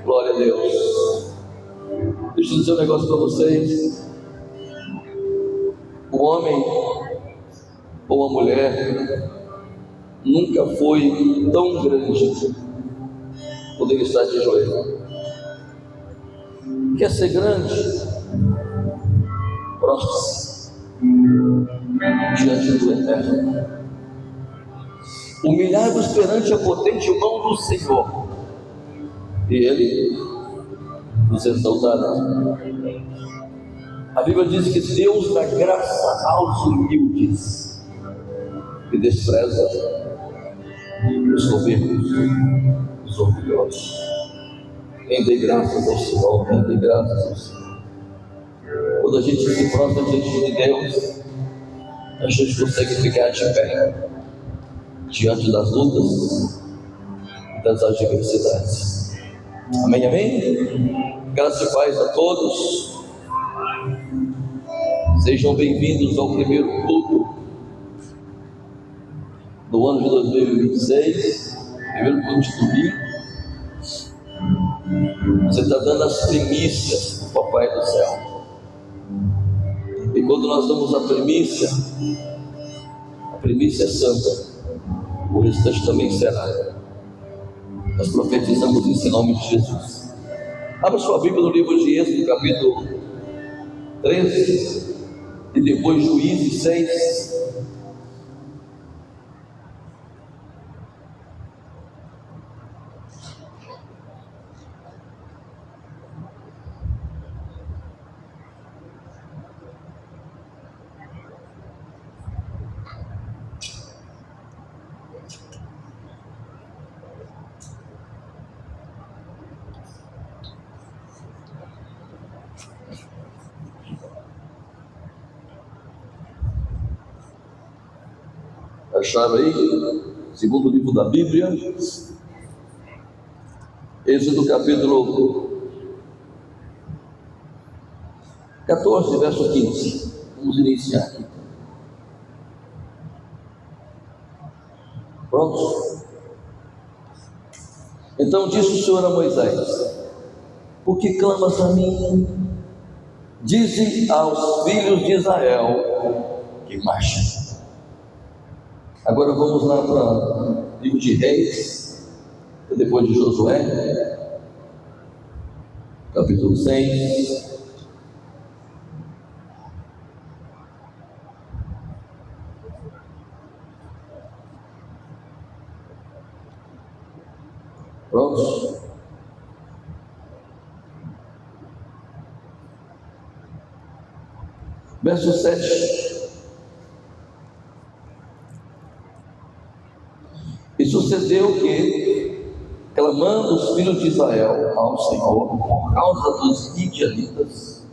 Glória a Deus. Deixa eu dizer um negócio para vocês. O homem ou a mulher nunca foi tão grande quando ele está de joelho. Quer ser grande? Prostre-se diante do Eterno. Humilhai-vos perante a potente mão do Senhor, e Ele nos exaltará. A Bíblia diz que Deus dá graça aos humildes e despreza os soberbos, os orgulhosos. Quem dê graças ao Senhor, quem dê graças ao Senhor. Quando a gente se prostra diante de Deus, a gente consegue ficar de pé diante das lutas e das adversidades. Amém, amém? Graça e paz a todos. Sejam bem-vindos ao primeiro culto do ano de 2026, primeiro culto de domingo. Você está dando as primícias para o Papai do céu. E quando nós damos a primícia é santa, o restante também será. Nós profetizamos isso em nome de Jesus. Abra sua Bíblia no livro de Êxodo, capítulo 13, e depois Juízes 6. Acharam aí? Segundo livro da Bíblia, Êxodo capítulo 14, verso 15. Vamos iniciar aqui. Prontos? Então disse o Senhor a Moisés: por que clamas a mim? Dize aos filhos de Israel que marchem. Agora vamos lá para o livro de Reis, depois de Josué, capítulo 6. Prontos? Verso 7. E sucedeu que, clamando os filhos de Israel ao Senhor por causa dos midianitas,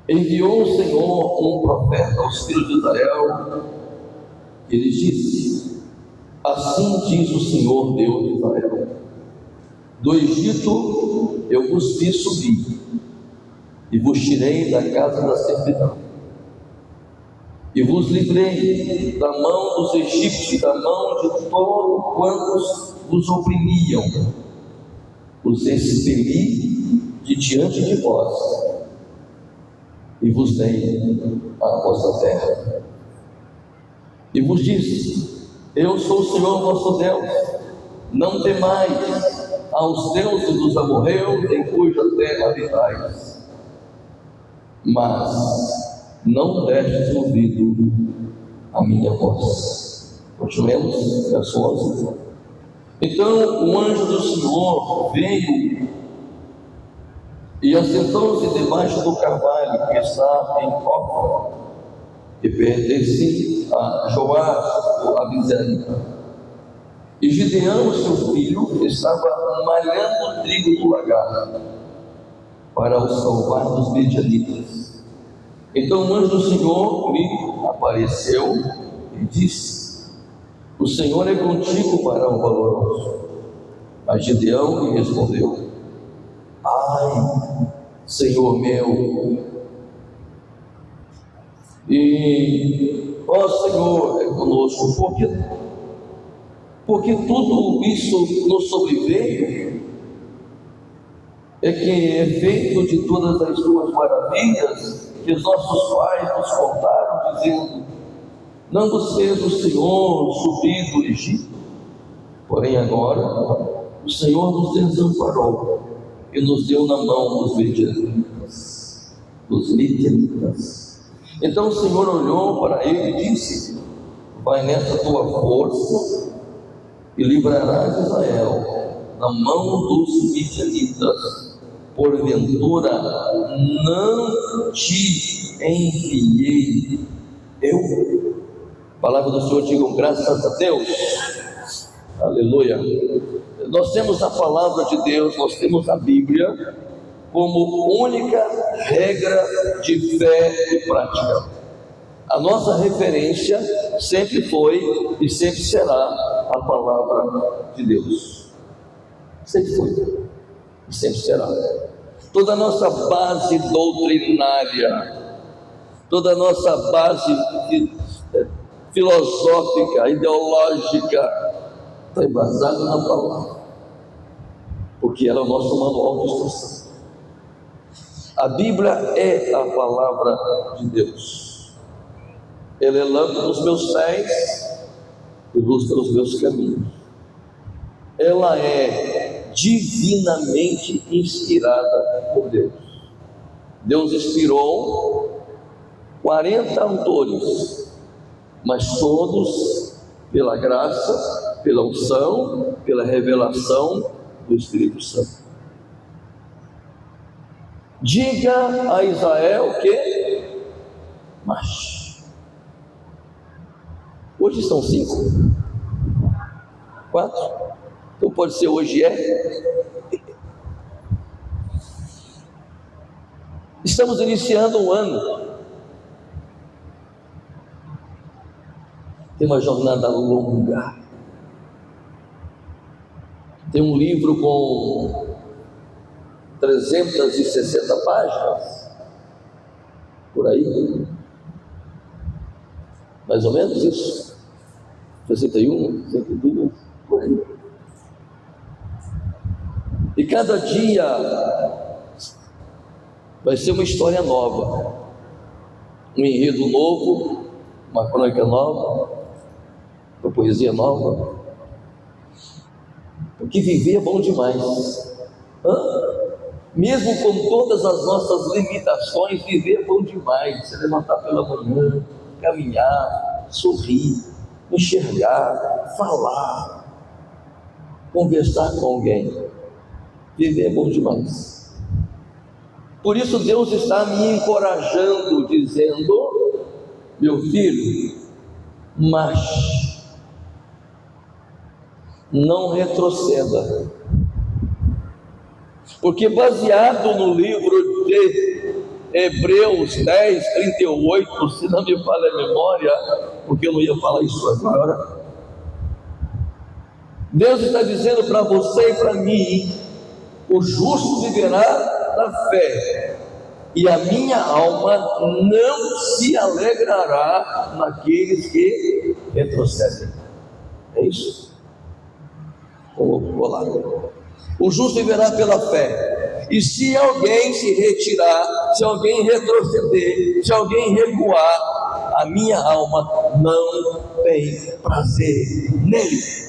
enviou o Senhor um profeta aos filhos de Israel. Ele disse: assim diz o Senhor Deus de Israel: do Egito eu vos fiz subir e vos tirei da casa da servidão, e vos livrei da mão dos egípcios e da mão de todos quantos vos oprimiam. Os expeli de diante de vós e vos dei a vossa terra. E vos disse: eu sou o Senhor vosso Deus, não temais aos deuses dos amorreus em cuja terra habitais. Mas não destes ouvido a minha voz. Continuemos, verso 11. Então o anjo do Senhor veio e assentou-se debaixo do carvalho que está em Ofra, que pertence a Joás, o abizarita. E Gideão, seu filho, estava malhando trigo no lagar para os salvar dos midianitas. Então o anjo do Senhor lhe apareceu e disse: o Senhor é contigo, varão valoroso. Mas Gideão lhe respondeu: ai, Senhor meu, e ó Senhor é conosco, porque tudo isso nos sobreveio. é que, efeito de todas as suas maravilhas, que os nossos pais nos contaram, dizendo: não vos fez o Senhor subir do Egito? Porém agora o Senhor nos desamparou e nos deu na mão dos midianitas, Então o Senhor olhou para ele e disse: vai nessa tua força e livrarás Israel na mão dos midianitas. Porventura não te enviei eu? Palavra do Senhor, digam graças a Deus. Aleluia. Nós temos a palavra de Deus, nós temos a Bíblia como única regra de fé e prática. A nossa referência sempre foi e sempre será a palavra de Deus. Sempre foi e sempre será. Toda a nossa base doutrinária, toda a nossa base filosófica, ideológica, está embasada na palavra, porque ela é o nosso manual de instrução. A Bíblia é a palavra de Deus. Ela é lâmpada nos meus pés e luz pelos meus caminhos. Ela é divinamente inspirada por Deus. Deus inspirou 40 autores, mas todos pela graça, pela unção, pela revelação do Espírito Santo. Diga a Israel que mas hoje são 5, 4, então pode ser hoje Estamos iniciando um ano. Tem uma jornada longa. Tem um livro com 360 páginas, por aí, mais ou menos isso, 61, 62, por aí. E cada dia vai ser uma história nova, um enredo novo, uma crônica nova, uma poesia nova. Porque viver é bom demais. Mesmo com todas as nossas limitações, viver é bom demais. Se levantar pela manhã, caminhar, sorrir, enxergar, falar, conversar com alguém. Viver é bom demais. Por isso Deus está me encorajando, dizendo: meu filho, mas não retroceda, porque baseado no livro de Hebreus 10, 38, se não me falha a memória, porque eu não ia falar isso agora, Deus está dizendo para você e para mim: o justo viverá da fé, e a minha alma não se alegrará naqueles que retrocedem. É isso. Vou lá. O justo viverá pela fé, e se alguém se retirar, se alguém retroceder, se alguém recuar, a minha alma não tem prazer nele.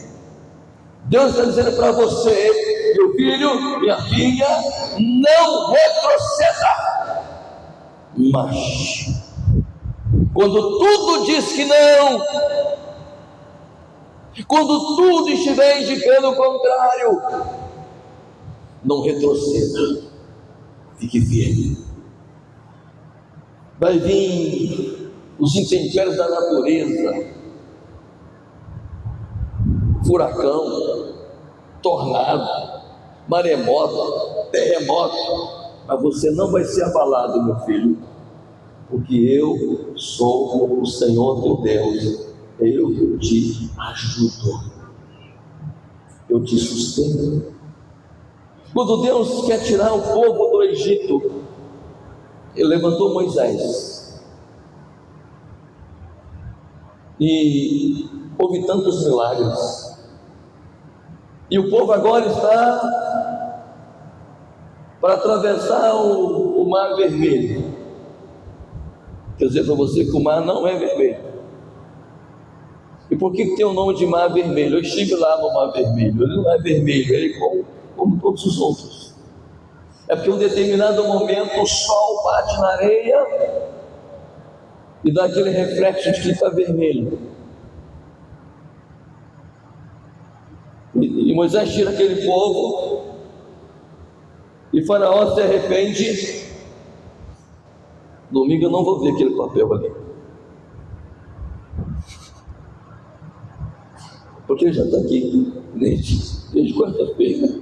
Deus está dizendo para você: meu filho, minha filha, não retroceda. Mas quando tudo diz que não, quando tudo estiver indicando o contrário, não retroceda, fique firme. Vai vir os intempéries da natureza, furacão, tornado, maremoto, terremoto, mas você não vai ser abalado, meu filho, porque eu sou o Senhor teu Deus. Eu te ajudo, eu te sustento. Quando Deus quer tirar o povo do Egito, Ele levantou Moisés, e houve tantos milagres, e o povo agora está para atravessar o Mar Vermelho. Quer dizer para você que o mar não é vermelho. E por que tem o nome de Mar Vermelho? Eu estive lá no Mar Vermelho. Ele não é vermelho, ele é como todos os outros. É porque em um determinado momento o sol bate na areia e dá aquele reflexo de que está vermelho. E Moisés tira aquele povo e Faraó se arrepende. Domingo eu não vou ver aquele papel ali, porque ele já está aqui desde quarta-feira.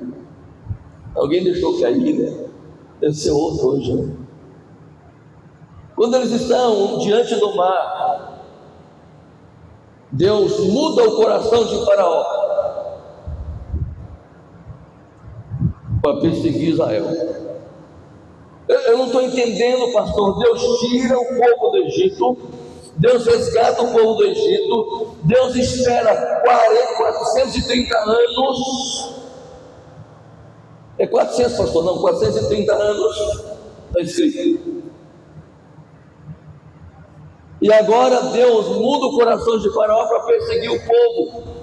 Alguém deixou cair, né? Deve ser outro hoje, né? Quando eles estão diante do mar, Deus muda o coração de Faraó para perseguir Israel. Eu não estou entendendo, pastor. Deus tira o povo do Egito, Deus resgata o povo do Egito, Deus espera 430 anos. É 400, pastor? Não, 430 anos está escrito. E agora Deus muda o coração de Faraó para perseguir o povo.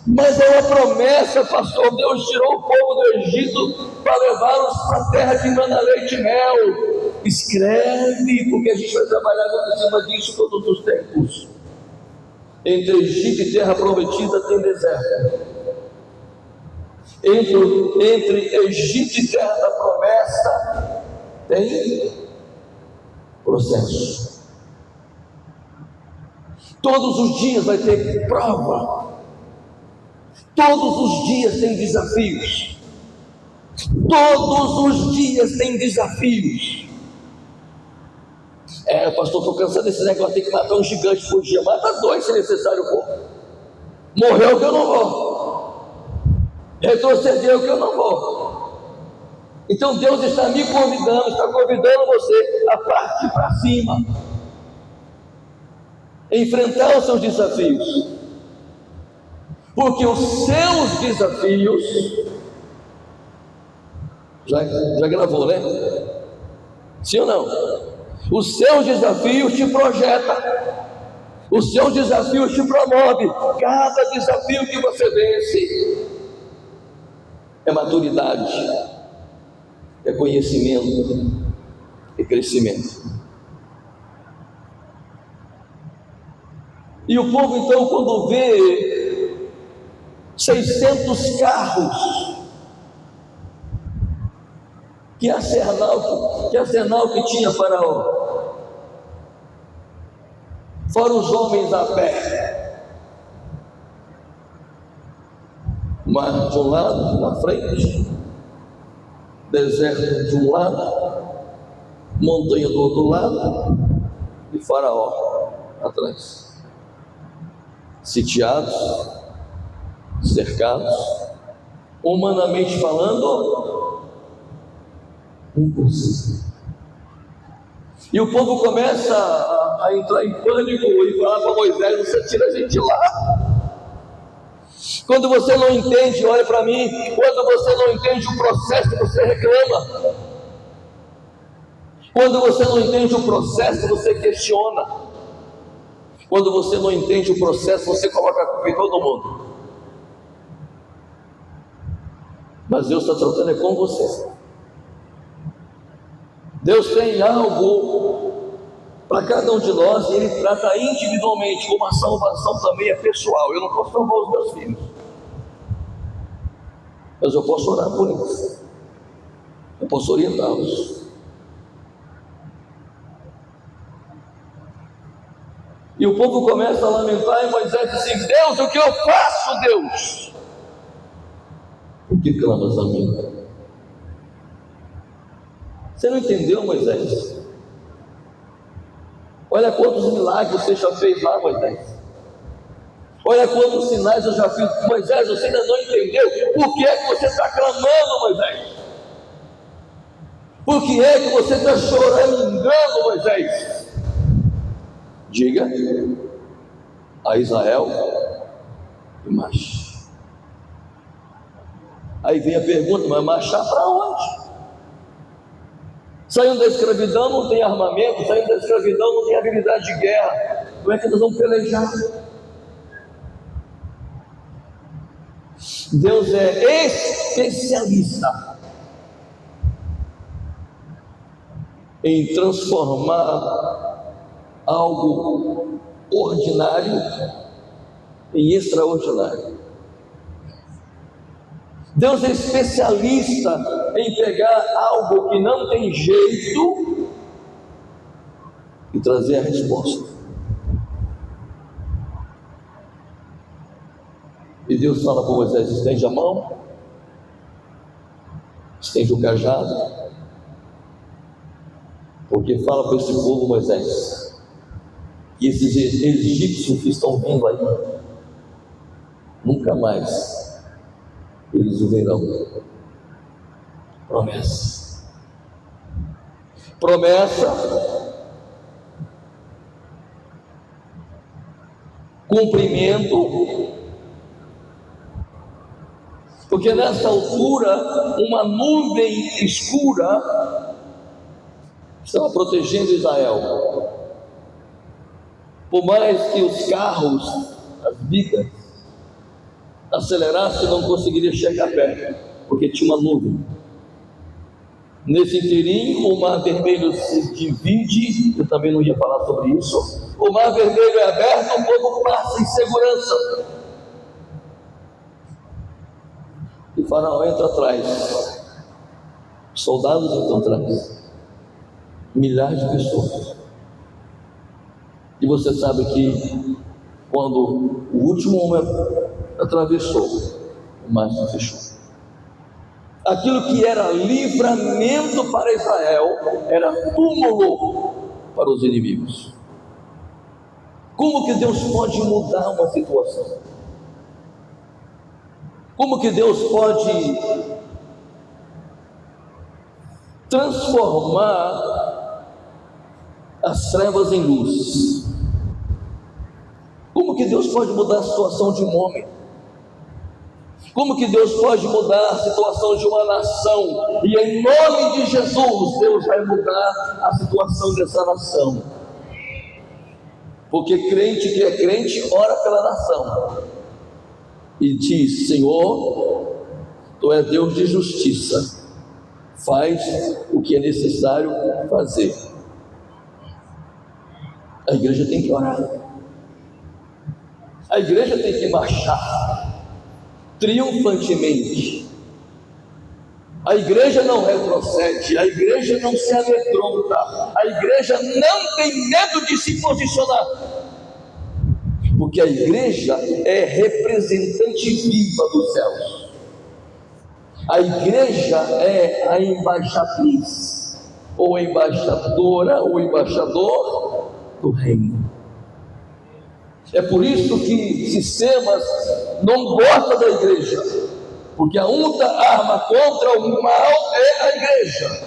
Mas é uma promessa, pastor. Deus tirou o povo do Egito para levá-los para a terra que manda leite e mel. Escreve, porque a gente vai trabalhar em cima disso todos os tempos. Entre Egito e terra prometida tem deserto. Entre Egito e terra da promessa tem processo. Todos os dias vai ter prova. Todos os dias tem desafios. Todos os dias tem desafios. Pastor, estou cansado desse negócio, tem que matar um gigante por dia. Mata 2 se necessário for. Morreu que eu não vou. Retrocedeu que eu não vou. Então Deus está me convidando, está convidando você a partir para cima, enfrentar os seus desafios. Porque os seus desafios, já gravou, né? Sim ou não? Os seus desafios te projetam, os seus desafios te promovem. Cada desafio que você vence é maturidade, é conhecimento, é crescimento. E o povo então, quando vê 600 carros, que arsenal que tinha Faraó, fora os homens a pé, mar de um lado na frente, deserto de um lado, montanha do outro lado, e Faraó atrás, sitiados, cercados, humanamente falando, impossível. E o povo começa a entrar em pânico e falar para Moisés: você tira a gente lá. Quando você não entende, olha para mim, quando você não entende o processo, você reclama. Quando você não entende o processo, você questiona. Quando você não entende o processo, você coloca a culpa em todo mundo. Mas Deus está tratando com você. Deus tem algo para cada um de nós e Ele trata individualmente, como a salvação também é pessoal. Eu não posso salvar os meus filhos, mas eu posso orar por eles, eu posso orientá-los. E o povo começa a lamentar e Moisés diz assim: Deus, o que eu faço, Deus? Por que clamas a mim? Você não entendeu, Moisés? Olha quantos milagres você já fez lá, Moisés. Olha quantos sinais eu já fiz. Moisés, você ainda não entendeu? Por que é que você está clamando, Moisés? Por que é que você está choramingando, Moisés? Diga a Israel e mais. Aí vem a pergunta: mas marchar para onde? Saindo da escravidão não tem armamento, saindo da escravidão não tem habilidade de guerra. Como é que nós vamos pelejar? Deus é especialista em transformar algo ordinário em extraordinário. Deus é especialista em pegar algo que não tem jeito e trazer a resposta. E Deus fala para Moisés: estende a mão, estende o cajado, porque fala para esse povo, Moisés, que esses egípcios que estão vindo aí, nunca mais eles o verão. Promessa, cumprimento, porque nessa altura uma nuvem escura estava protegendo Israel. Por mais que os carros, as vigas, acelerassem, não conseguiria chegar perto, porque tinha uma nuvem. Nesse inteirinho, o Mar Vermelho se divide. Eu também não ia falar sobre isso. O Mar Vermelho é aberto, o povo passa em segurança. E o Faraó entra atrás, soldados entram atrás, milhares de pessoas. E você sabe que quando o último homem atravessou, o mar se fechou. Aquilo que era livramento para Israel era túmulo para os inimigos. Como que Deus pode mudar uma situação? Como que Deus pode transformar as trevas em luz? Como que Deus pode mudar a situação de um homem? Como que Deus pode mudar a situação de uma nação? E em nome de Jesus, Deus vai mudar a situação dessa nação. Porque crente que é crente, ora pela nação e diz: Senhor, Tu és Deus de justiça, faz o que é necessário fazer. A igreja tem que orar, a igreja tem que marchar triunfantemente. A igreja não retrocede, a igreja não se amedronta, a igreja não tem medo de se posicionar, porque a igreja é representante viva dos céus. A igreja é a embaixatriz, ou embaixadora, ou embaixador do reino. É por isso que sistemas não gostam da igreja, porque a única arma contra o mal é a igreja.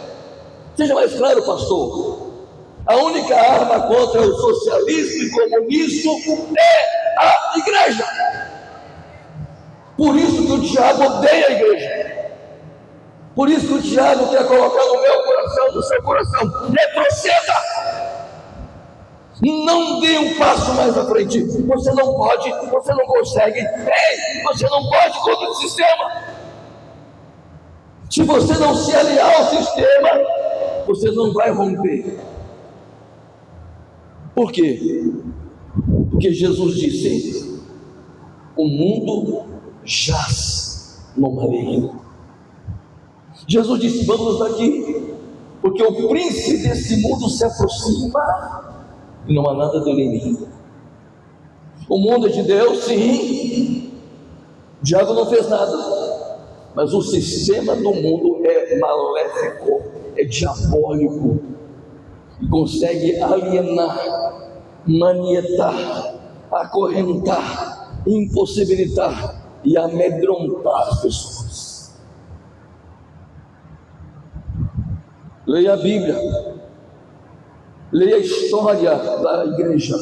Seja mais claro, pastor. A única arma contra o socialismo e comunismo é a igreja. Por isso que o diabo odeia a igreja. Por isso que o diabo quer colocar no meu coração, no seu coração: retroceda. Não dê um passo mais à frente. Você não pode, você não consegue. Ei, você não pode contra o sistema. Se você não se aliar ao sistema, você não vai romper. Por quê? Porque Jesus disse: o mundo jaz no maligno. Jesus disse: vamos daqui, porque o príncipe desse mundo se aproxima e não há nada dele em mim. O mundo é de Deus, sim. O diabo não fez nada, mas o sistema do mundo é maléfico, é diabólico, e consegue alienar, manietar, acorrentar, impossibilitar e amedrontar as pessoas. Leia a Bíblia, leia a história da igreja,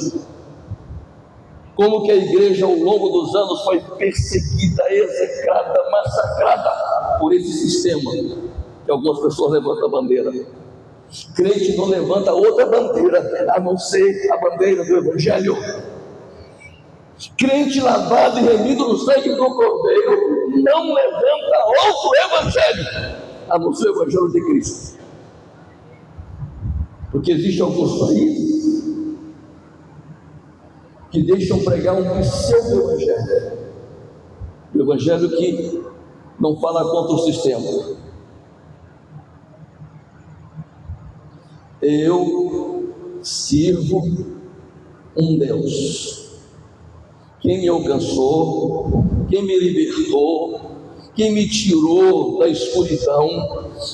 como que a igreja ao longo dos anos foi perseguida, execrada, massacrada. por esse sistema que algumas pessoas levantam a bandeira. Crente não levanta outra bandeira a não ser a bandeira do Evangelho. Crente lavado e remido no sangue do Cordeiro não levanta outro Evangelho a não ser o Evangelho de Cristo. Porque existem alguns países que deixam pregar um pseudo-evangelho, o evangelho que não fala contra o sistema. Eu sirvo um Deus, quem me alcançou, quem me libertou, quem me tirou da escuridão,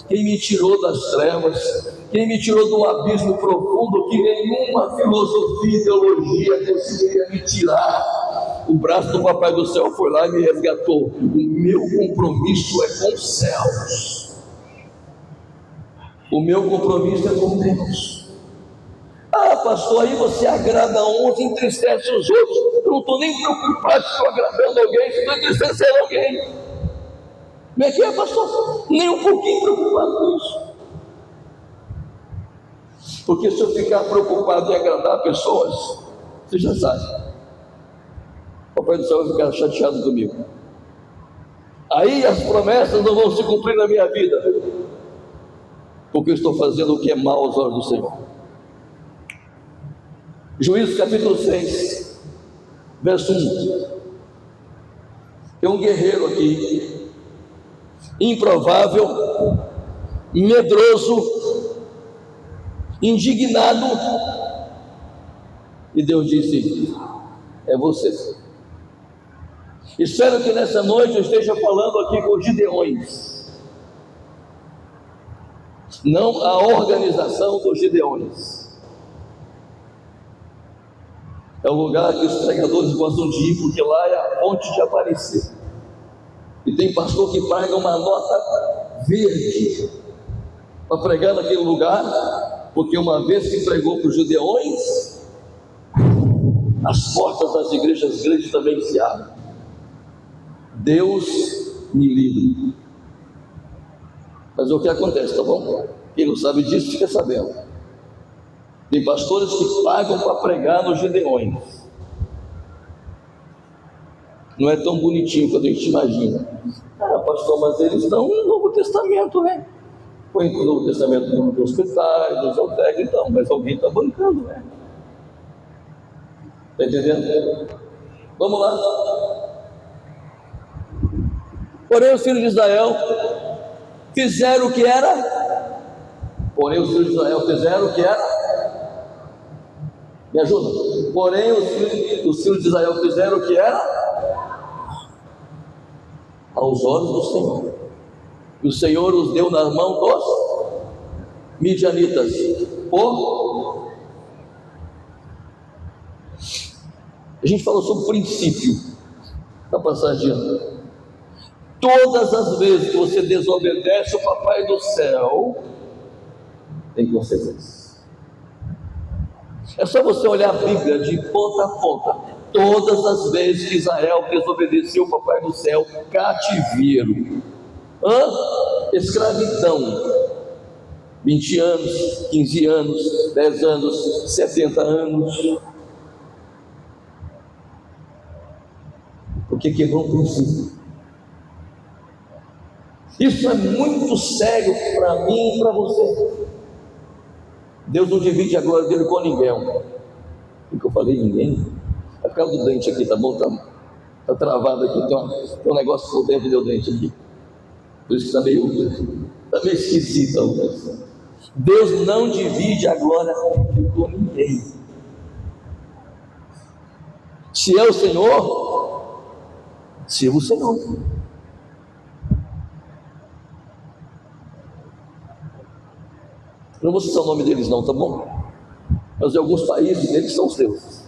quem me tirou das trevas, quem me tirou do abismo profundo que nenhuma filosofia e teologia conseguiria me tirar. O braço do Papai do Céu foi lá e me resgatou. O meu compromisso é com os céus. O meu compromisso é com Deus. Ah, pastor, aí você agrada uns e entristece os outros. Eu não estou nem preocupado se estou agradando alguém, se estou entristecendo alguém. Como é que é, pastor? Nem um pouquinho preocupado com isso. Porque se eu ficar preocupado em agradar pessoas, você já sabe, o Papai do Céu vai ficar chateado comigo. Aí as promessas não vão se cumprir na minha vida, porque eu estou fazendo o que é mal aos olhos do Senhor. Juízes capítulo 6, verso 1. Tem um guerreiro aqui, improvável, medroso, indignado, e Deus disse: é você. Espero que nessa noite eu esteja falando aqui com os Gideões, não a organização dos Gideões. É o lugar que os pregadores gostam de ir, porque lá é a fonte de aparecer. E tem pastor que paga uma nota verde para pregar naquele lugar, porque uma vez que pregou para os Gideões, as portas das igrejas grandes também se abrem. Deus me livre. Mas o que acontece, tá bom? Quem não sabe disso fica sabendo. Tem pastores que pagam para pregar nos Gideões. Não é tão bonitinho quanto a gente imagina. Ah, pastor, mas eles estão no Novo Testamento, né? Põe no Novo Testamento nos hospitais, nos hotéis, então, mas alguém está bancando, né? Está entendendo? Vamos lá. Porém, os filhos de Israel fizeram o que era. Porém, os filhos de Israel fizeram o que era. Me ajuda. Porém, os filhos de Israel fizeram o que era aos olhos do Senhor. E o Senhor os deu na mão dos midianitas. A gente falou sobre o princípio da passagem. Todas as vezes que você desobedece o Papai do Céu, tem consequências. É só você olhar a Bíblia de ponta a ponta. Todas as vezes que Israel desobedeceu o Papai do Céu, cativeiro, escravidão, 20 anos, 15 anos, 10 anos, 70 anos, porque quebrou um princípio. Isso é muito sério para mim e para você. Deus não divide a glória dele com ninguém. O que eu falei? Ninguém? É por causa do dente aqui, tá bom? Tá travado aqui, tem um negócio por dentro do meu dente aqui. Por isso que está meio esquisito. Deus não divide a glória com ninguém. Se é o Senhor, sirva o Senhor. Eu não vou citar o nome deles não, tá bom? Mas em alguns países eles são seus.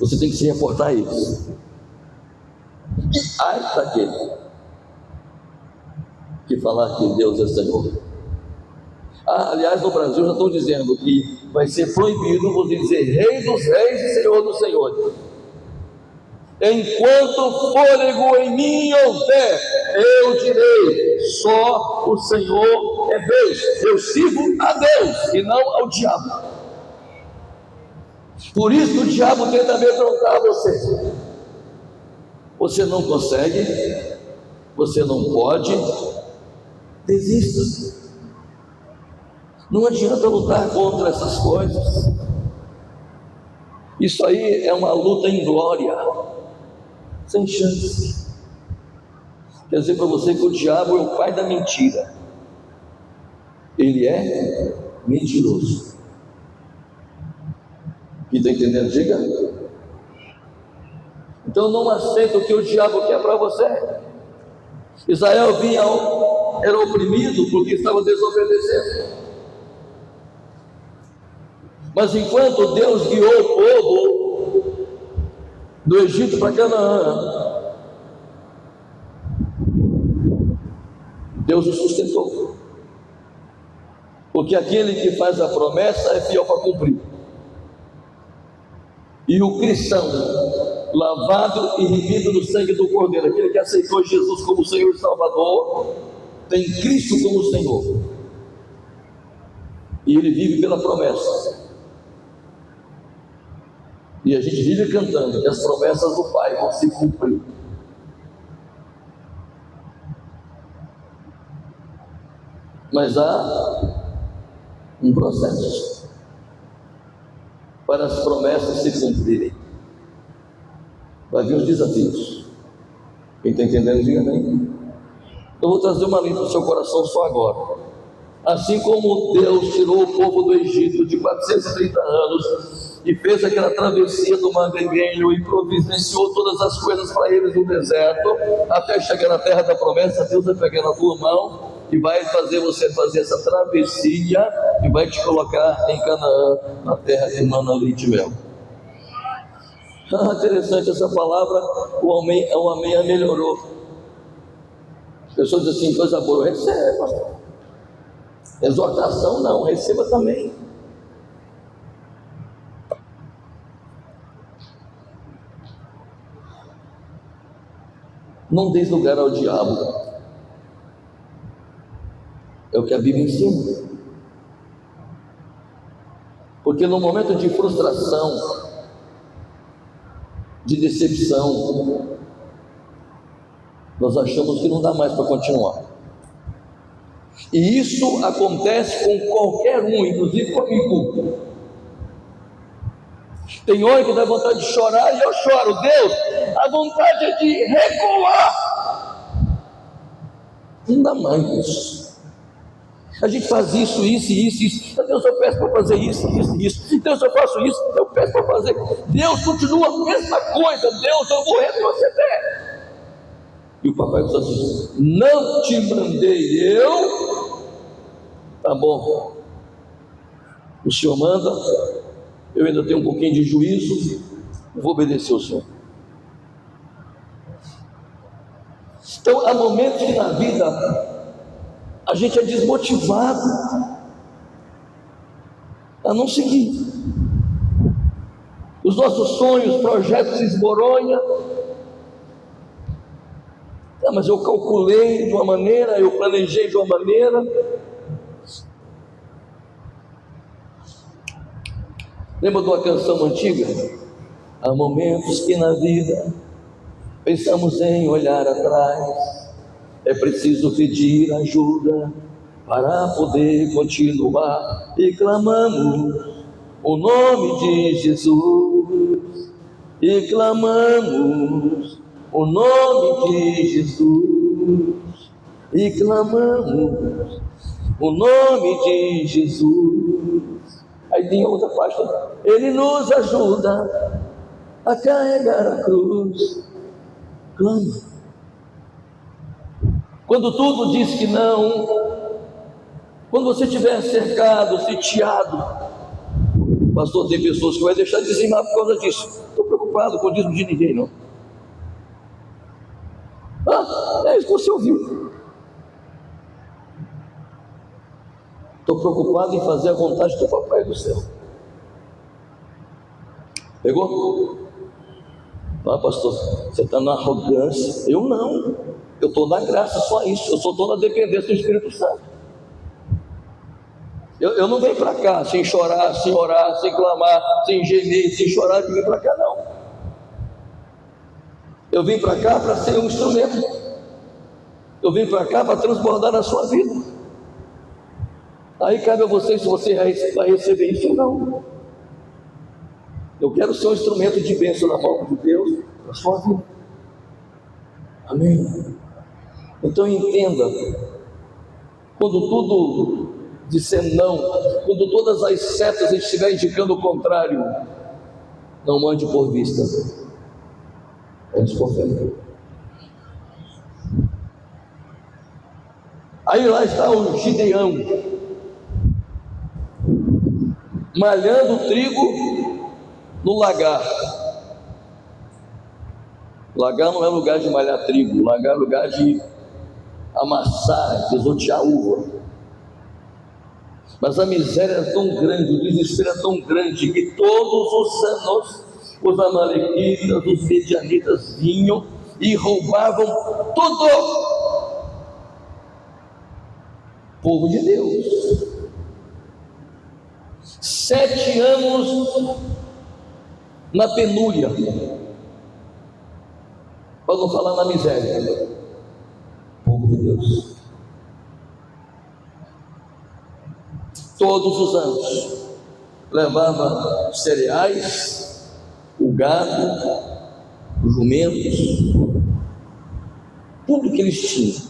Você tem que se reportar a eles. Ai daquele que falar que Deus é Senhor. Aliás, no Brasil já estão dizendo que vai ser proibido você dizer Rei dos Reis e Senhor dos Senhores. enquanto fôlego em mim houver, eu direi: só o Senhor é Deus. Eu sirvo a Deus e não ao diabo. Por isso o diabo tenta amedrontar você. Você não consegue, você não pode, desista. Não adianta lutar contra essas coisas. Isso aí é uma luta em glória, sem chance. Quer dizer para você que o diabo é o pai da mentira. Ele é mentiroso. E está entendendo? Diga. Então não aceita o que o diabo quer para você. Israel era oprimido porque estava desobedecendo. Mas enquanto Deus guiou o povo do Egito para Canaã, Deus o sustentou. Porque aquele que faz a promessa é fiel para cumprir. E o cristão, lavado e remido no sangue do Cordeiro, aquele que aceitou Jesus como Senhor e Salvador, tem Cristo como Senhor. E ele vive pela promessa. E a gente vive cantando que as promessas do Pai vão se cumprir. Mas há um processo para as promessas se cumprirem. Vai vir os desafios. Quem está entendendo, diga amém. Eu vou trazer uma linha para o seu coração só agora. Assim como Deus tirou o povo do Egito de 430 anos e fez aquela travessia do Mar Vermelho e providenciou todas as coisas para eles no deserto, até chegar na terra da promessa, Deus vai pegar na tua mão e vai fazer você fazer essa travessia e vai te colocar em Canaã, na terra que emana leite e mel. Interessante essa palavra. O amém a melhorou. As pessoas dizem assim, coisa boa, receba. Exortação não, receba também. Não dê lugar ao diabo. É o que a Bíblia ensina. Porque no momento de frustração, de decepção, nós achamos que não dá mais para continuar. E isso acontece com qualquer um, inclusive comigo. Tem hora que dá vontade de chorar e eu choro. Deus, a vontade é de recuar. Não dá mais isso. A gente faz isso. Deus, eu peço para fazer isso. Deus, eu faço isso, eu peço para fazer. Deus continua a mesma coisa. Deus, eu vou retroceder. E o papai diz assim: não te mandei eu. Tá bom. O Senhor manda. Eu ainda tenho um pouquinho de juízo. Vou obedecer ao Senhor. Então há momentos que na vida a gente é desmotivado a não seguir. Os nossos sonhos, projetos se esmoronham. Mas eu calculei de uma maneira, eu planejei de uma maneira. Lembra de uma canção antiga? Há momentos que na vida pensamos em olhar atrás. É preciso pedir ajuda para poder continuar. E clamamos o nome de Jesus. E clamamos o nome de Jesus. E clamamos o nome de Jesus. Aí tem outra parte. Ele nos ajuda a carregar a cruz. Clama. Quando tudo diz que não, quando você estiver cercado, sitiado, pastor, tem pessoas que vai deixar de dizimar por causa disso. Estou preocupado com o dízimo de ninguém, não. É isso que você ouviu. Estou preocupado em fazer a vontade do papai do céu. Pegou? Ah, pastor, você está na arrogância. Eu não, eu estou na graça, só isso. Eu só estou na dependência do Espírito Santo. Eu não venho para cá sem chorar, sem orar, sem clamar, sem gemer, sem chorar de vir para cá, não. Eu vim para cá para ser um instrumento. Eu vim para cá para transbordar na sua vida. Aí cabe a você se você vai receber isso ou não. Eu quero ser um instrumento de bênção na mão de Deus, na sua vida. Amém? Então entenda, quando tudo disser não, quando todas as setas estiverem indicando o contrário, não ande por vista, ande por fé. Aí lá está o Gideão, malhando trigo no lagar. Lagar não é lugar de malhar trigo, lagar é lugar de amassar, pisotear uva. Mas a miséria é tão grande, o desespero é tão grande, que todos os anos os amalequitas, os medianitas vinham e roubavam tudo. Povo de Deus, 7 anos na penúria, para não falar na miséria. Povo de Deus, todos os anos levava cereais, o gado, os jumentos, tudo que eles tinham.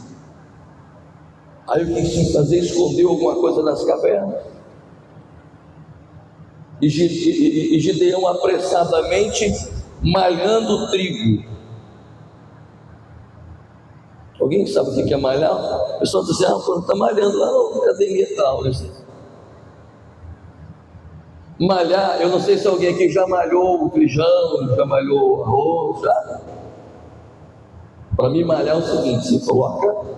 Aí o que eles tinham que fazer? Escondeu alguma coisa nas cavernas. E Gideão apressadamente malhando trigo. Alguém sabe o que é malhar? O pessoal diz assim: quando está malhando lá na academia tal. Malhar, eu não sei se alguém aqui já malhou o feijão, já malhou arroz, já. Para mim malhar é o seguinte: você coloca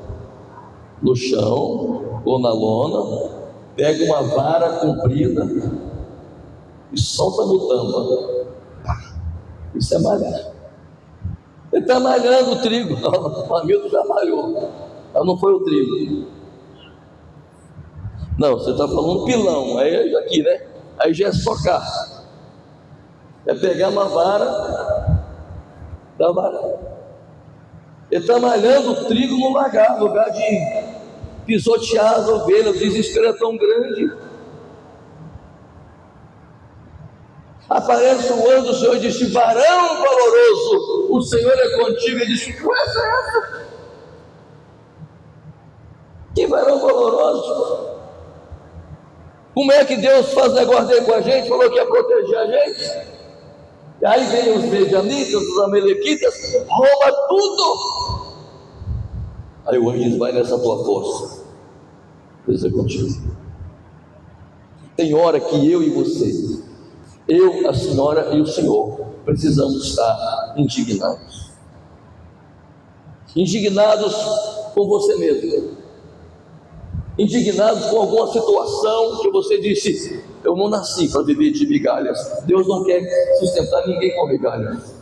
no chão ou na lona, pega uma vara comprida e solta no tampa. Isso é malhar. Ele está malhando o trigo. O amigo já malhou, mas não foi o trigo. Não, você está falando pilão, aí aqui, né? Aí já é socar, é pegar uma vara da vara. Ele está malhando o trigo no lagar, lugar de pisotear as ovelhas. O desespero é tão grande. Aparece o anjo do Senhor e disse: varão valoroso, o Senhor é contigo. Ele disse: que coisa é essa? Que varão valoroso? Como é que Deus faz negócio dele com a gente? Falou que ia proteger a gente. E aí vem os medianitas, os amalequitas, rouba tudo. Aí o anjo diz: vai nessa tua força, Deus é contigo. Tem hora que eu e você, eu, a senhora e o senhor, precisamos estar indignados. Indignados com você mesmo. Indignados com alguma situação que você disse: eu não nasci para viver de migalhas. Deus não quer sustentar ninguém com migalhas.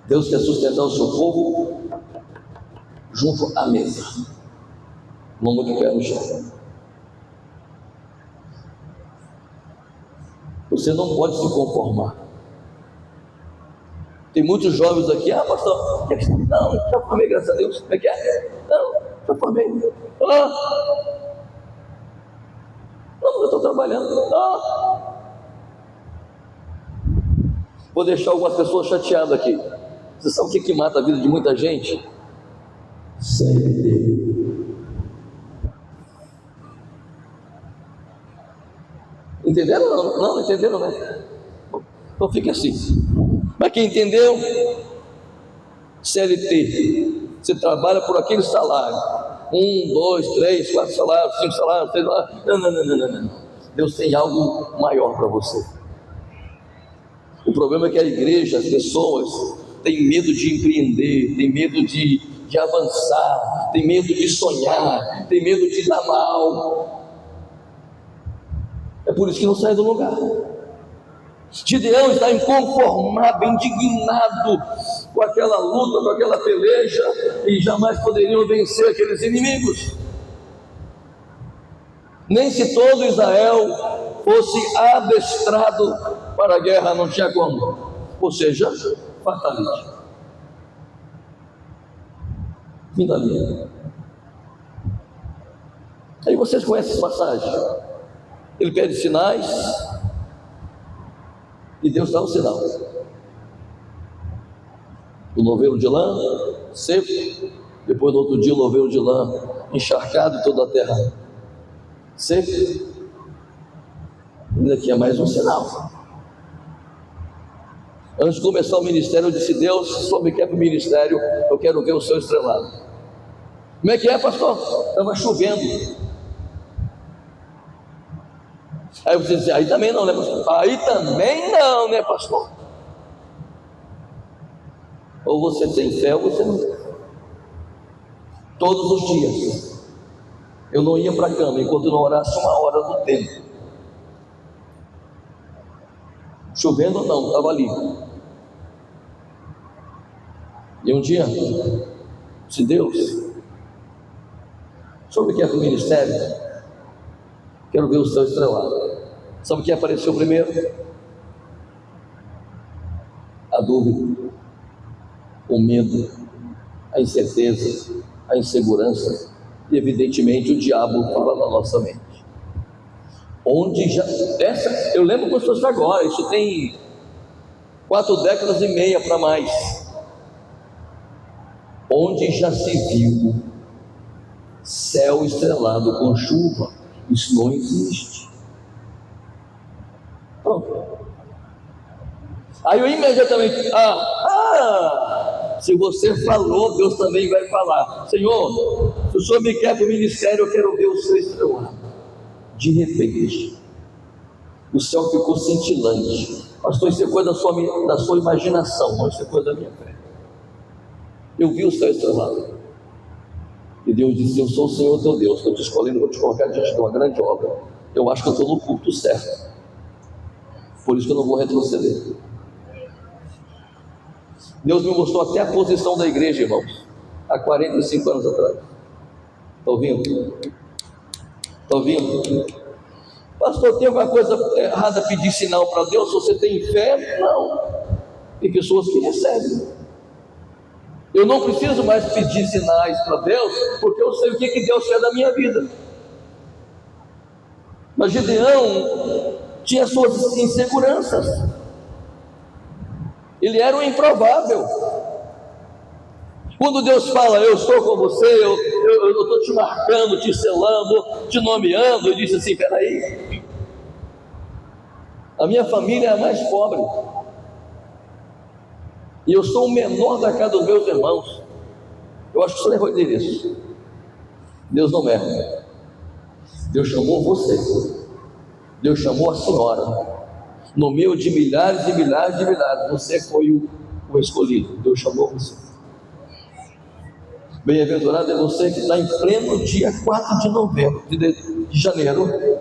Deus quer sustentar o seu povo junto à mesa, não no pé no chão. Você não pode se conformar. Tem muitos jovens aqui: pastor, não, já formei, graças a Deus. Como é que é? Não, já formei. Não, eu estou trabalhando. Vou deixar algumas pessoas chateadas aqui. Você sabe o que mata a vida de muita gente? CLT. Entenderam? Não entenderam, né? Então fica assim. Mas quem entendeu? CLT. Você trabalha por aquele salário. 1, 2, 3, 4 salários, 5 salários, 6 salários. Não. Deus tem algo maior para você. O problema é que a igreja, as pessoas, têm medo de empreender, têm medo de avançar, têm medo de sonhar, têm medo de dar mal. É por isso que não sai do lugar. Gideão está inconformado, indignado com aquela luta, com aquela peleja, e jamais poderiam vencer aqueles inimigos. Nem se todo Israel fosse adestrado para a guerra, não tinha como. Ou seja, fatalidade. Fim da linha. Aí vocês conhecem essa passagem. Ele pede sinais e Deus dá um sinal. O novelo de lã seco, depois no outro dia o novelo de lã encharcado, toda a terra seca. Ainda aqui é mais um sinal. Antes de começar o ministério, eu disse: Deus, se só me quer para o ministério, eu quero ver o céu estrelado. Como é que é, pastor? Estava chovendo. Aí você diz: aí também não, né, pastor? Aí também não, né, pastor? Ou você tem fé ou você não tem. Todos os dias eu não ia para a cama enquanto não orasse 1 hora do tempo. Chovendo ou não, estava ali. E um dia, se Deus soube que é para o ministério, quero ver o céu estrelado. Sabe o que apareceu primeiro? A dúvida, o medo, a incerteza, a insegurança, e evidentemente o diabo fala na nossa mente. Onde já, eu lembro como se fosse agora, isso tem 4 décadas e meia para mais. Onde já se viu céu estrelado com chuva? Isso não existe. Pronto. Aí eu imediatamente, se você falou, Deus também vai falar. Senhor, se o Senhor me quer para o ministério, eu quero ver o céu estrelado. De repente, o céu ficou cintilante. Pastor, isso é coisa da sua imaginação, não, isso é coisa da minha fé. Eu vi o céu estrelado. E Deus disse: eu sou o Senhor teu Deus, estou te escolhendo, vou te colocar diante de uma grande obra. Eu acho que eu estou no culto certo. Por isso que eu não vou retroceder. Deus me mostrou até a posição da igreja, irmãos, há 45 anos atrás. Está ouvindo? Está ouvindo? Pastor, tem alguma coisa errada pedir sinal para Deus? Se você tem fé? Não. Tem pessoas que recebem. Eu não preciso mais pedir sinais para Deus, porque eu sei o que Deus quer da minha vida. Mas Gideão tinha suas inseguranças. Ele era um improvável. Quando Deus fala: eu estou com você, eu estou te marcando, te selando, te nomeando, ele disse assim: peraí, a minha família é a mais pobre, e eu sou o menor da casa dos meus irmãos. Eu acho que você levou isso. Deus não erra. Deus chamou você, Deus chamou a senhora, no meio de milhares e milhares de milhares, você foi o escolhido. Deus chamou você. Bem-aventurado é você que está em pleno dia 4 de novembro, de janeiro,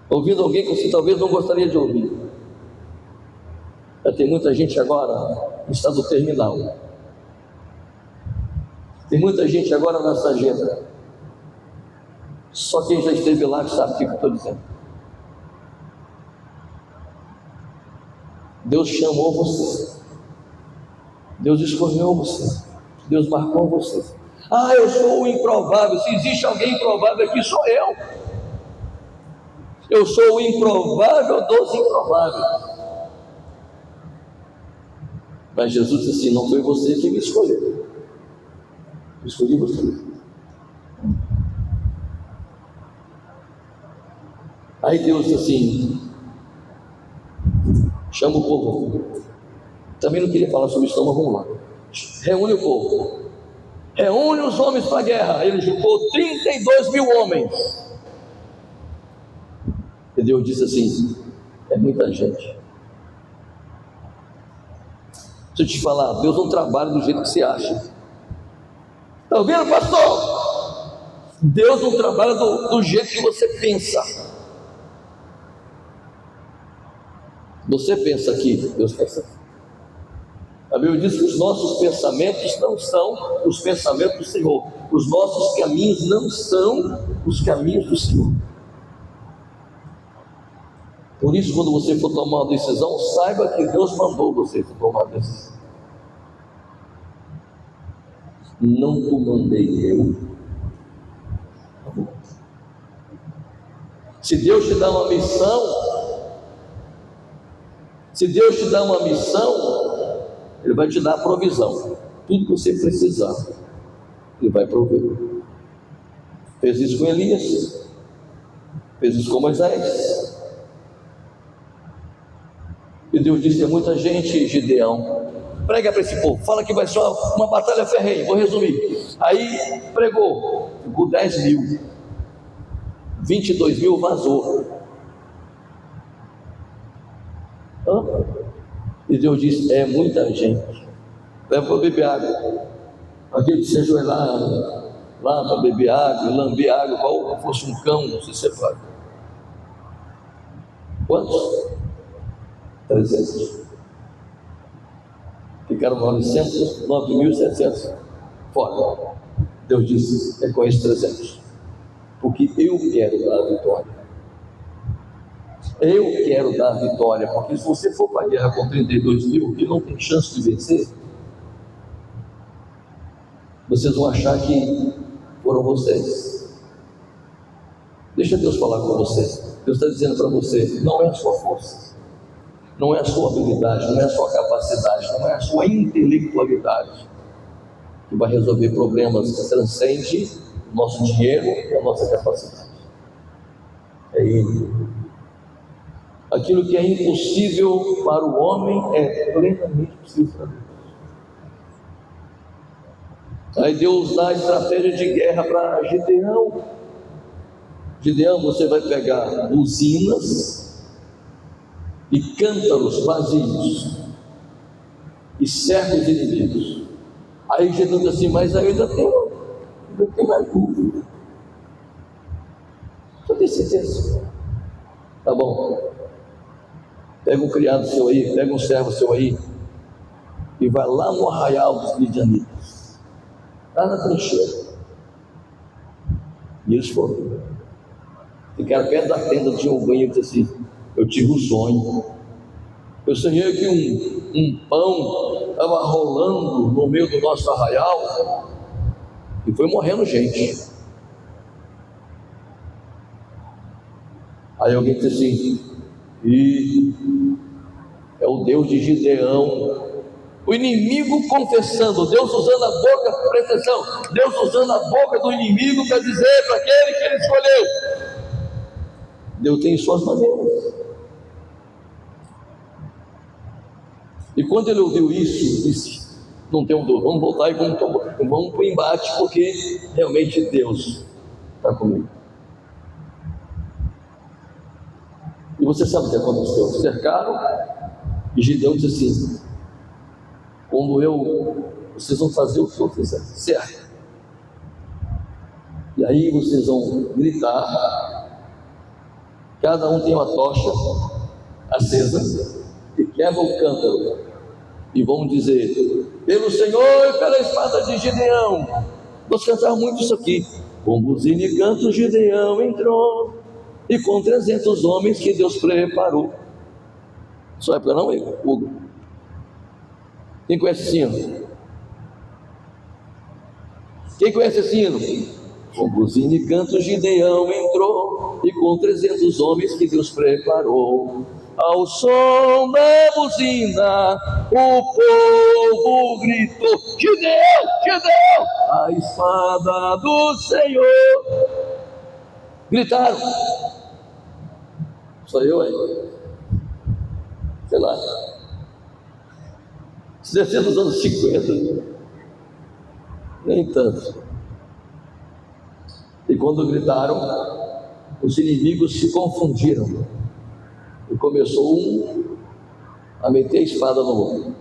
ouvindo alguém que você talvez não gostaria de ouvir. Já tem muita gente agora em estado terminal. Tem muita gente agora na sarjeta. Só quem já esteve lá que sabe o que eu estou dizendo. Deus chamou você. Deus escolheu você. Deus marcou você. Eu sou o improvável. Se existe alguém improvável aqui, sou eu. Eu sou o improvável dos improváveis. Mas Jesus disse assim: não foi você que me escolheu. Eu escolhi você. Aí Deus disse assim: chama o povo. Também não queria falar sobre isso, mas vamos lá. Reúne o povo. Reúne os homens para a guerra. Ele juntou 32 mil homens. E Deus disse assim: é muita gente. Deixa eu te falar, Deus não trabalha do jeito que você acha. Está ouvindo, pastor? Deus não trabalha do jeito que você pensa. Você pensa aqui, Deus pensa aqui. A Bíblia diz que os nossos pensamentos não são os pensamentos do Senhor. Os nossos caminhos não são os caminhos do Senhor. Por isso, quando você for tomar uma decisão, saiba que Deus mandou você tomar uma decisão. Não te mandei eu. Se Deus te dá uma missão, Ele vai te dar a provisão. Tudo que você precisar, Ele vai prover. Fez isso com Elias, fez isso com Moisés. E Deus disse: tem muita gente, Gideão, prega para esse povo, fala que vai ser uma batalha ferrenha. Vou resumir. Aí pregou, ficou 10 mil, 22 mil vazou. E Deus disse: é muita gente, leva para beber água. Aquele que se ajoelhar lá para beber água, lamber água, qual fosse um cão, se separa. Quantos? 300. Ficaram 9.700 fora. Deus disse: é com esses 300, porque eu quero dar a vitória. Eu quero dar a vitória, porque se você for para a guerra com 32 mil e não tem chance de vencer, vocês vão achar que foram vocês. Deixa Deus falar com você. Deus está dizendo para você: não é a sua força, não é a sua habilidade, não é a sua capacidade, não é a sua intelectualidade que vai resolver problemas que transcendem o nosso dinheiro e a nossa capacidade. É Ele. Aquilo que é impossível para o homem é plenamente possível para Deus. Aí Deus dá a estratégia de guerra para Gideão. Gideão, você vai pegar buzinas e cântaros vazios e cerca os inimigos. Aí Gideão diz assim: mas ainda tem mais dúvida. Eu tenho certeza. Tá bom. Pega um criado seu aí, pega um servo seu aí e vai lá no arraial dos midianitas, lá na trincheira. E eles foram. Ficaram perto da tenda, tinha um banho e disse assim: eu tive um sonho. Eu sonhei que um pão estava rolando no meio do nosso arraial e foi morrendo gente. Aí alguém disse assim: e é o Deus de Gideão. O inimigo confessando, Deus usando a boca, presta atenção, Deus usando a boca do inimigo para dizer para aquele que ele escolheu. Deus tem suas maneiras. E quando ele ouviu isso, disse: não tem dor, vamos voltar e vamos para o embate, porque realmente Deus está comigo. E você sabe o que aconteceu? Cercaram, e Gideão disse assim: vocês vão fazer o que eu fizer, certo? E aí vocês vão gritar, cada um tem uma tocha acesa, e quebra o cântaro, e vão dizer: pelo Senhor e pela espada de Gideão. Nós cantamos muito isso aqui: com buzina e canto Gideão entrou, e com 300 homens que Deus preparou. Só é para não, Hugo? Quem conhece esse hino? Quem conhece esse hino? Com buzina e canto Gideão entrou, e com 300 homens que Deus preparou. Ao som da buzina, o povo gritou: Gideão, Gideão, a espada do Senhor. Gritaram. Só eu aí, sei lá, 60 anos 50, nem tanto. E quando gritaram, os inimigos se confundiram, e começou um a meter a espada no outro.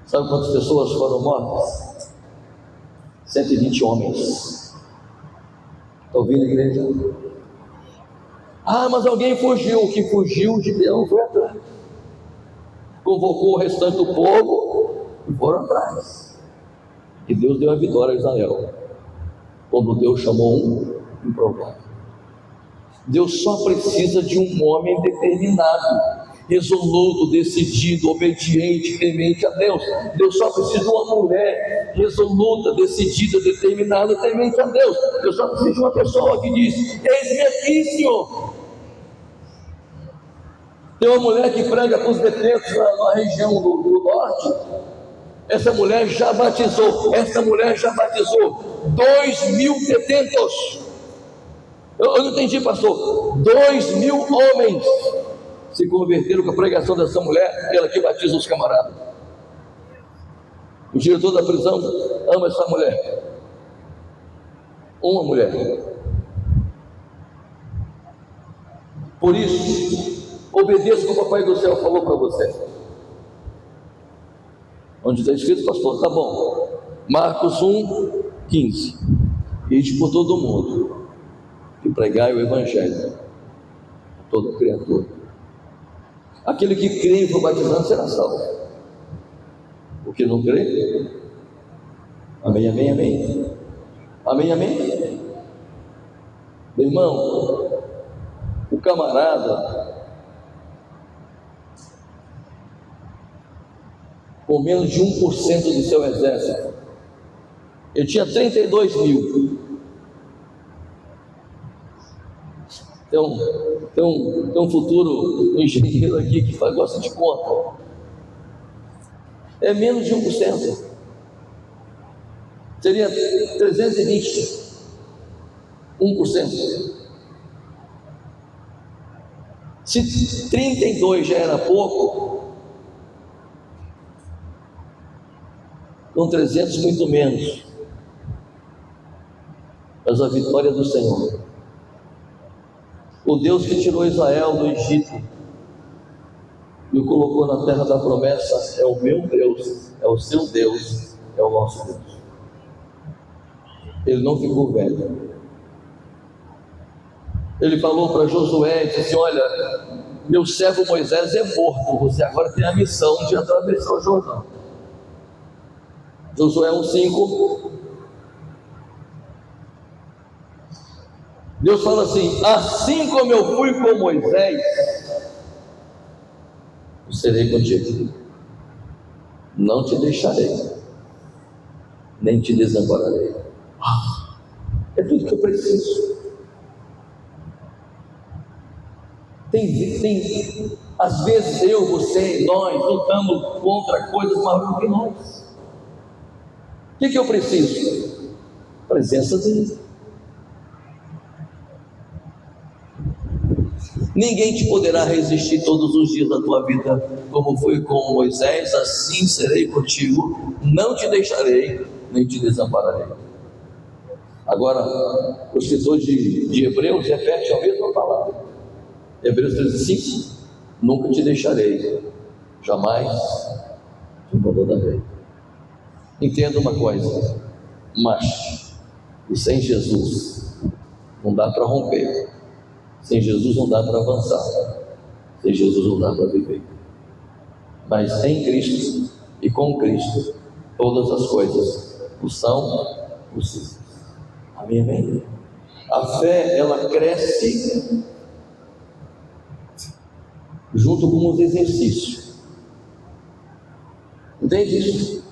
Sabe quantas pessoas foram mortas? 120 homens. Está ouvindo, igreja? Ah, mas alguém fugiu. O que fugiu, Gideão foi atrás. Convocou o restante do povo e foram atrás. E Deus deu a vitória a Israel. Quando Deus chamou um improvável. Deus só precisa de um homem determinado, resoluto, decidido, obediente, temente a Deus. Deus só precisa de uma mulher resoluta, decidida, determinada, temente a Deus. Deus só precisa de uma pessoa que diz: eis-me aqui, Senhor. Tem uma mulher que prega para os detentos na região do norte. Essa mulher já batizou 2.000 detentos. Eu não entendi, pastor. 2.000 homens se converteram com a pregação dessa mulher, ela que batiza os camaradas. O diretor da prisão ama essa mulher. Uma mulher. Por isso, obedeça o que o Papai do Céu falou para você. Onde está escrito, pastor? Tá bom. Marcos 1:15. Ide por todo mundo e pregai o Evangelho a toda criatura. Aquele que crê e for batizado será salvo. O que não crê? Amém, amém, amém. Amém, amém. Meu irmão, o camarada, com menos de 1% do seu exército, ele tinha 32.000. Tem um futuro engenheiro aqui que gosta de conta. É menos de 1%. Seria 320. 1%. Se 32 já era pouco, com 300 muito menos. Mas a vitória do Senhor. O Deus que tirou Israel do Egito e o colocou na terra da promessa é o meu Deus, é o seu Deus, é o nosso Deus. Ele não ficou velho. Ele falou para Josué e disse: olha, meu servo Moisés é morto, você agora tem a missão de atravessar o Jordão. Josué 1:5. Deus fala assim: assim como eu fui com Moisés, eu serei contigo. Não te deixarei, nem te desampararei. É tudo que eu preciso. Às vezes eu, você, nós lutamos contra coisas maiores do que nós. O que eu preciso? Presença dele. Ninguém te poderá resistir todos os dias da tua vida, como foi com Moisés, assim serei contigo, não te deixarei, nem te desampararei. Agora, o escritor de Hebreus repete a mesma palavra. Hebreus 13:5. Nunca te deixarei, jamais te abandonarei. Entenda uma coisa, mas sem Jesus não dá para romper. Sem Jesus não dá para avançar. Sem Jesus não dá para viver. Mas em Cristo e com Cristo, todas as coisas são possíveis. Amém, amém? A fé, ela cresce junto com os exercícios. Entende isso?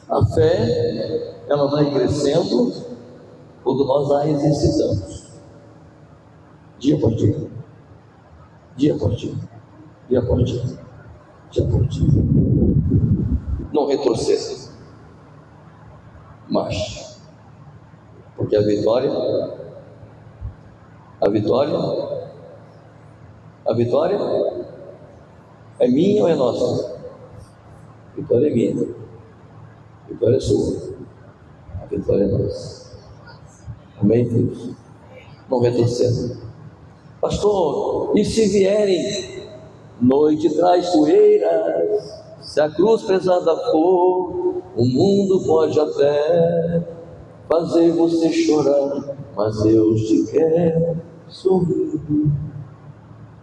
A fé, ela vai crescendo quando nós a exercitamos. Dia por dia, dia por dia, dia por dia, dia por dia. Não retroceda, mas, porque a vitória é minha ou é nossa? A vitória é minha, a vitória é sua, a vitória é nossa. Amém, filhos? Não retroceda. Pastor, e se vierem noite traiçoeiras, se a cruz pesada for, o mundo pode até fazer você chorar, mas Deus te quer sorrindo.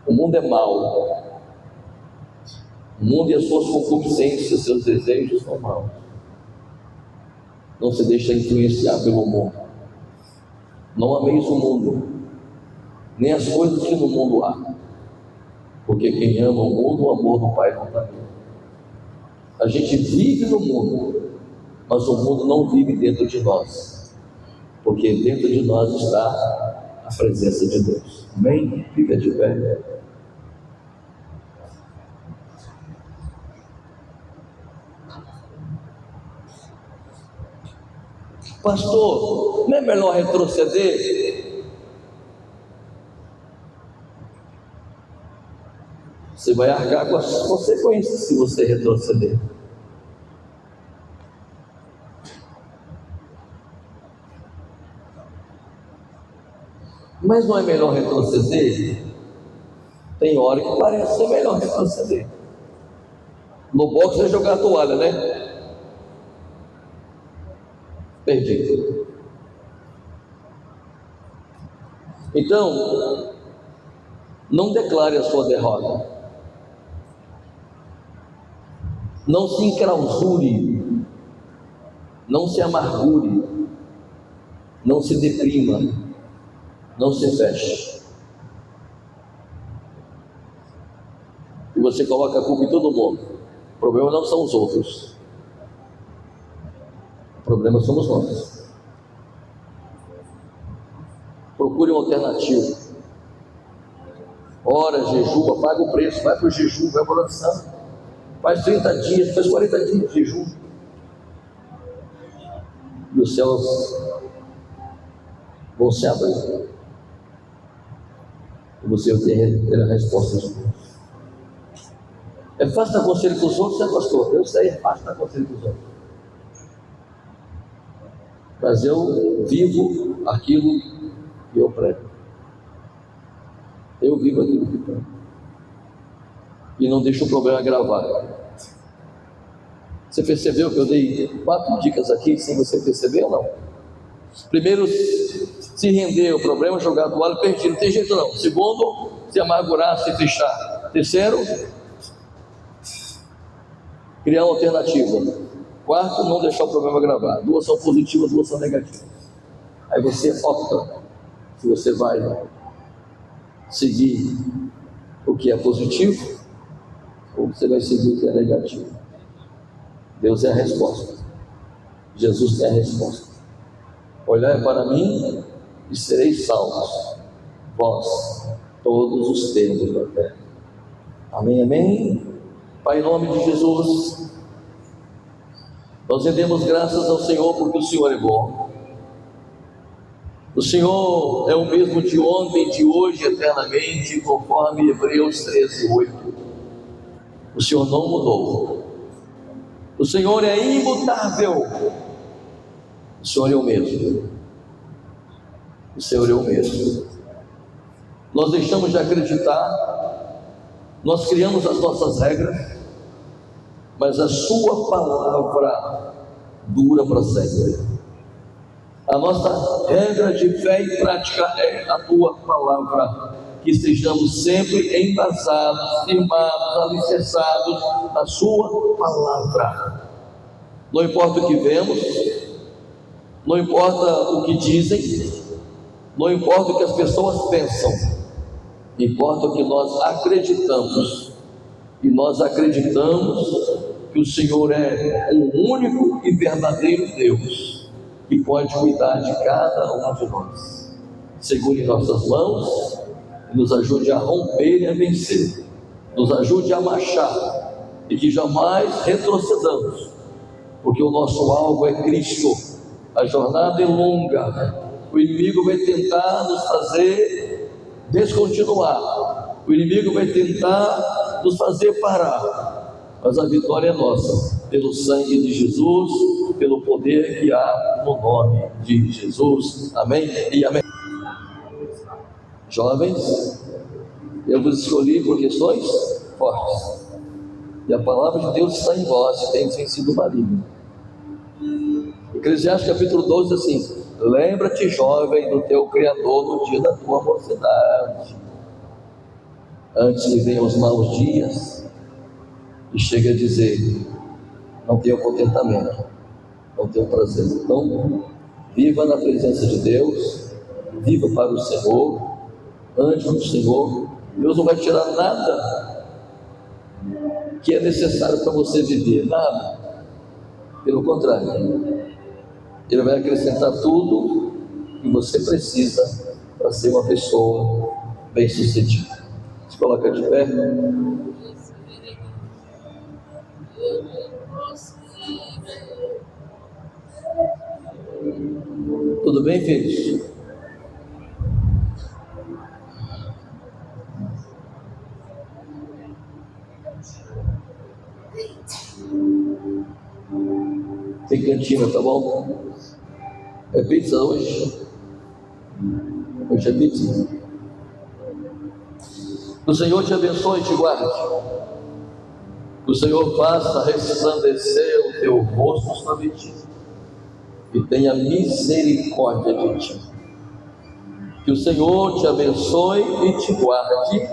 O mundo é mau. O mundo e as suas concupiscências, seus desejos são maus. Não se deixe influenciar pelo mundo. Não ameis o mundo, nem as coisas que no mundo há. Porque quem ama o mundo, o amor do Pai não está nele. A gente vive no mundo, mas o mundo não vive dentro de nós. Porque dentro de nós está a presença de Deus. Amém? Fica de pé. Pastor, não é melhor retroceder? Você vai arcar com as consequências se você retroceder. Mas não é melhor retroceder? Tem hora que parece ser melhor retroceder. No boxe é jogar a toalha, né? Perdi. Então, não declare a sua derrota. Não se enclausure. Não se amargure. Não se deprima. Não se feche. E você coloca a culpa em todo mundo. O problema não são os outros. O problema somos nós. Procure uma alternativa. Ora, jejua, paga o preço, vai para o jejum, vai para a oração. Faz 30 dias, faz 40 dias de jejum. E os céus vão se abrir. E você vai ter a resposta de Deus. É fácil dar conselho com os outros, né, pastor? Eu sei, é fácil dar conselho com os outros. Mas eu vivo aquilo que eu prego. Eu vivo aquilo que prego. E não deixo o problema agravar. Você percebeu que eu dei 4 dicas aqui sem você perceber ou não? Primeiro, se render ao problema, jogar a toalha, perdido, não tem jeito não. Segundo, se amargurar, se fechar. Terceiro, criar uma alternativa. Quarto, não deixar o problema agravar. 2 são positivas, 2 são negativas. Aí você opta se você vai seguir o que é positivo ou você vai seguir o que é negativo. Deus é a resposta. Jesus é a resposta. Olhai para mim e sereis salvos, vós, todos os termos da terra. Amém, amém. Pai, em nome de Jesus, nós rendemos graças ao Senhor porque o Senhor é bom. O Senhor é o mesmo de ontem, de hoje, eternamente, conforme Hebreus 13:8. O Senhor não mudou. O Senhor é imutável. O Senhor é o mesmo. O Senhor é o mesmo. Nós deixamos de acreditar, nós criamos as nossas regras, mas a sua palavra dura para sempre. A nossa regra de fé e prática é a tua palavra, que estejamos sempre embasados, firmados, alicerçados na sua palavra. Não importa o que vemos, não importa o que dizem, não importa o que as pessoas pensam, importa o que nós acreditamos. E nós acreditamos que o Senhor é o único e verdadeiro Deus que pode cuidar de cada um de nós. Segure nossas mãos e nos ajude a romper e a vencer. Nos ajude a marchar e que jamais retrocedamos, porque o nosso alvo é Cristo. A jornada é longa. O inimigo vai tentar nos fazer descontinuar. O inimigo vai tentar nos fazer parar. Mas a vitória é nossa, pelo sangue de Jesus, pelo poder que há no nome de Jesus. Amém e amém. Jovens, eu vos escolhi por questões fortes. E a palavra de Deus está em vós e tem vencido o maligno. Eclesiastes capítulo 12 assim: Lembra-te, jovem, do teu Criador no dia da tua mocidade, antes que venham os maus dias e chegue a dizer: não tenho contentamento, não tenho prazer. Então, viva na presença de Deus, viva para o Senhor, ande com o Senhor. Deus não vai tirar nada que é necessário para você viver, nada. Pelo contrário, Ele vai acrescentar tudo que você precisa para ser uma pessoa bem-sucedida. Se coloca de pé. Tudo bem, filhos? Tem cantina, tá bom? É pizza hoje? Hoje é pizza. O Senhor te abençoe e te guarde. O Senhor faça resplandecer o teu rosto sobre ti e tenha misericórdia de ti. Que o Senhor te abençoe e te guarde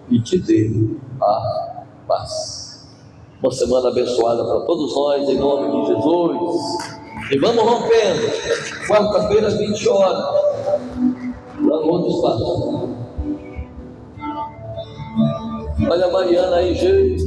e te dê a paz. Uma semana abençoada para todos nós, em nome de Jesus. E vamos rompendo. Quarta-feira, 20 horas, lá no outro espaço. Olha a Mariana aí, gente.